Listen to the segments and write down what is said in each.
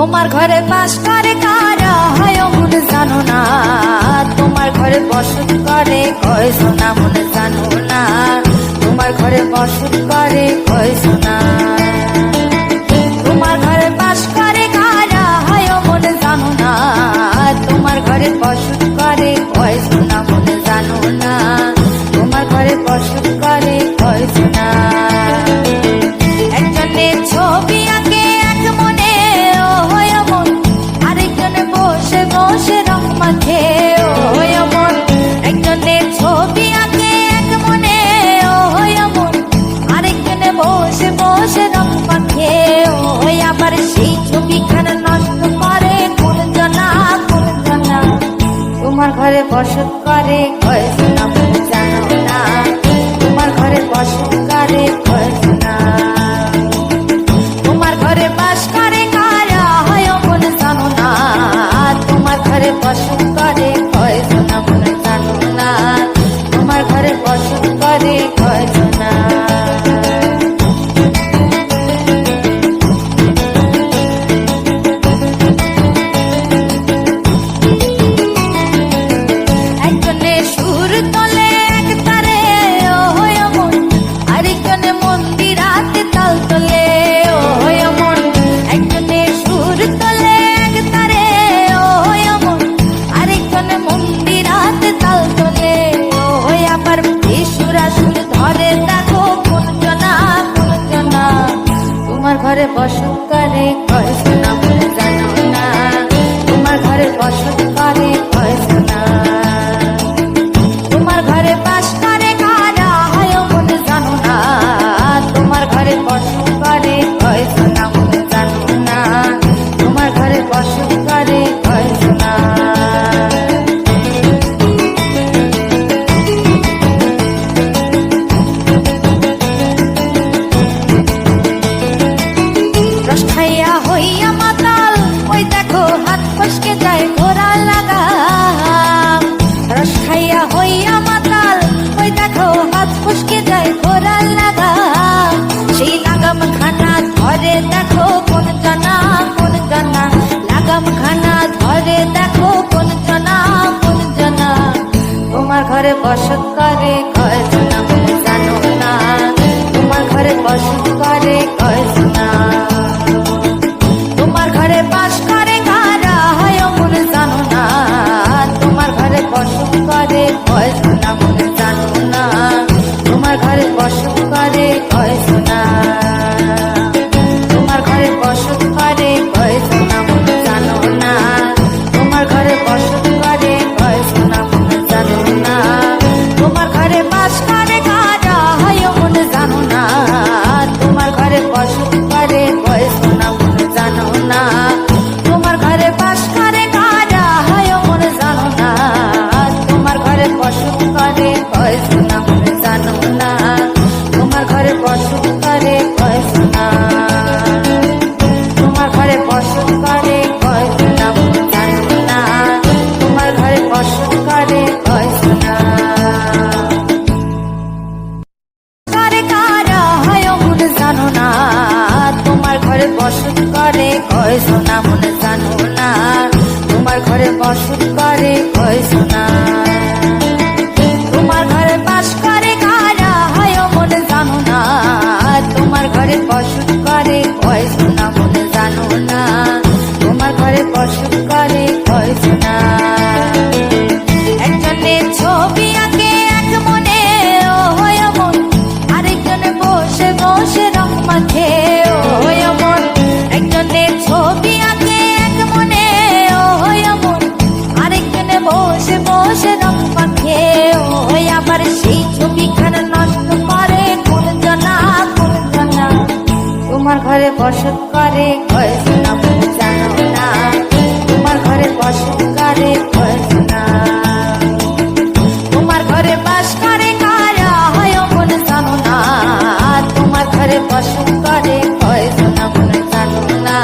তোমার ঘরে বাস করে কারা হয় মন জানো না, তোমার ঘরে বসত করে কয় সোনা মন জানো না, তোমার ঘরে বসত করে কয় সোনা। তোমার ঘরে বাস করে কারা হয় মন জানো না, তোমার ঘরে বসত করে কয় সোনা মন জানো না, তোমার ঘরে বসত করে কয় সোনা। একজনে ছবি আঁকে এক মনে ও হয় মন, আরেকজনে বসে বসে রং মাখে ও হয় মন। একজনে ছবি আঁকে এক মনে ও হয় মন, আরেকজনে বসে বসে রং মাখে ও হয়। আবার সেই ছবিখানা নষ্ট করে কোন জানা কোন জানা, তোমার ঘরে বসত করে কয় সোনা মন জানো না, তোমার ঘরে বসত করে কয় সোনা। তোমার ঘরে বাস করে কারা হয় মন জানো না, তোমার ঘরে বসত করে কয় সোনা মন জানো না, তোমার ঘরে বসত করে কয় সোনা। একজনে সুর তোলে এক তারে ও হয় মন, আরেকজনে মন্দিরাতে তাল তোলে ও হয় মন। একজনে সুর তোলে এক তারে ও হয় মন, আরেকজনে মন্দিরাতে তাল তোলে ও হয়। আবার বেসুরা সুর ধরে দেখো কোন জনা কোন জনা, তোমার ঘরে বসত করে কয় সোনা মন জানো না, তোমার ঘরে বসত করে কয় সোনা। তোমার ঘরে বাস করে কারা হয় মন জানো না, তোমার ঘরে বসত করে কয় সোনা মন জানো না, তোমার ঘরে বসত করে কয় সোনা। রস খাইয়া হইয়া মাতাল ওই দেখো হাত ফসকে যায় ঘোড়া লাগাম। রস খাইয়া হইয়া মাতাল ওই দেখো হাত ফসকে যায় ঘোড়া লাগাম। সেই লাগাম খানা ধরে দেখো কোন জানা কোন জানা, লাগাম খানা ধরে দেখো কোন জানা কোন জানা। তোমার ঘরে বসত করে কয় সোনা মন জানো না, তোমার ঘরে বসত করে কয় সোনা। তোমার ঘরে বাস করে কারা হয় মন জানো না, তোমার ঘরে বসত করে কয় সোনা মন জানো না, তোমার ঘরে বসত করে কয় সোনা। তোমার ঘরে বসত করে কয় সোনা মন জানো না, তোমার ঘরে বসত করে কয় সোনা মন জানো না। তোমার ঘরে বাস করে কারা হয় মন জানো না, তোমার ঘরে বসত করে কয় সোনা মন জানো না, তোমার ঘরে বাস করে কারা হয় মন জানো না, তোমার ঘরে বসত করে কয় সোনা মন জানো না, তোমার ঘরে বসত করে কয় সোনা। তোমার ঘরে বসত করে কয় সোনা মন জানো না, তোমার ঘরে বসত করে কয় সোনা। করে কারা হয় মন জানো না, তোমার ঘরে বসত করে কয় সোনা মন জানো না, তোমার ঘরে বসত করে কয় সোনা। তোমার ঘরে বাস করে কারা হয় মন জানো না, তোমার ঘরে বসত করে কয় সোনা মন জানো না, তোমার ঘরে বসত করে কয় সোনা। একজনে ছবি আঁকে এক মনে ও হয় মন, আরেকজনে বসে বসে রং মাখে ও হয় মন। একজনে ছবি আঁকে এক মনে ও হয় মন, আরেকজনে বসে বসে রং মাখে ও হয়। আবার সেই ছবিখানা নষ্ট করে কোন জানা কোন জানা, তোমার ঘরে বসত করে কয় সোনা মন জানো না, তোমার ঘরে বসত করে কয় সোনা। তোমার ঘরে বাস করে কারা হয় মন জানো না, তোমার ঘরে বসত করে কয় সোনা মন জানো না,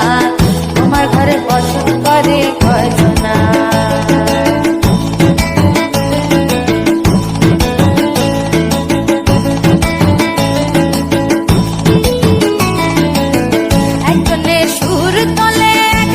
তোমার ঘরে বসত করে কয় সোনা। একজনে সুর তোলে এক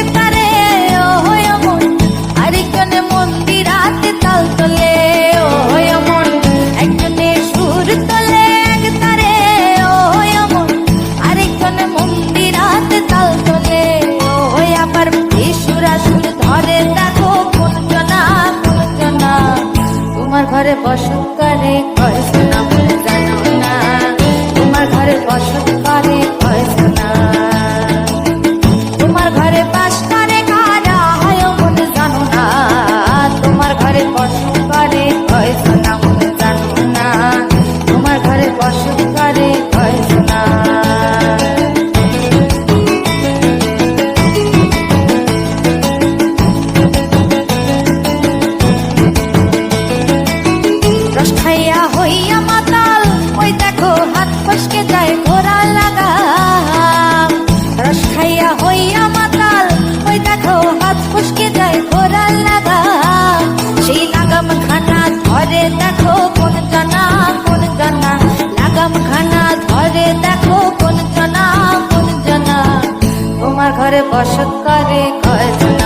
হইয়া মাতাল ওই দেখো হাত ফসকে যায় ঘোড়া লাগাম। রস খাইয়া হইয়া মাতাল ওই দেখো হাত ফসকে যায় ঘোড়া লাগাম। সেই লাগাম খানা ধরে দেখো কোন জানা লাগাম খানা ধরে দেখো কোন জানা তোমার ঘরে বসত করে কয়জন